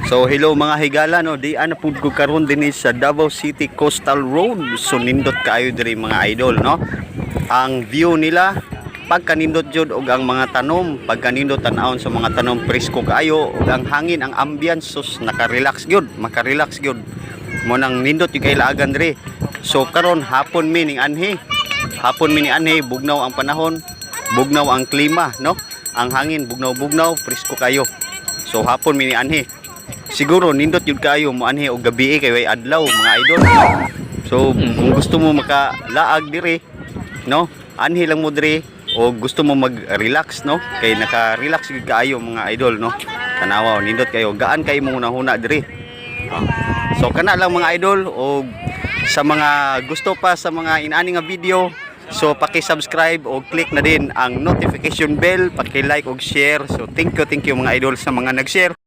So hello mga higala no, di ana pud ko karon dinhi sa Davao City Coastal Road. So nindot kaayo diri mga idol no. Ang view nila pagkanindot jud og ang mga tanom, pagkanindot tan-awon sa mga tanom presko kaayo ug ang hangin, ang ambience sus naka-relax gyud, maka-relax gyud. Mo nang nindot yung kailagan diri. So karon hapon mi ning anhi. Hapon mi ni anhi, bugnaw ang panahon, bugnaw ang klima no. Ang hangin bugnaw-bugnaw, presko kayo. So hapon mi ni anhi. Siguro nindot yun kayo mo anhi og gabi kay way adlaw mga idol. So kung gusto mo makalaag diri no, anhi lang mo diri o gusto mo mag-relax no, kay naka-relax gyud kaayo mga idol no. Tanawa nindot kayo, gaan kay mo hunahuna diri. So kana lang mga idol, o sa mga gusto pa sa mga inani nga video, so paki-subscribe o click na din ang notification bell, paki-like og share. So thank you mga idol sa mga nag-share.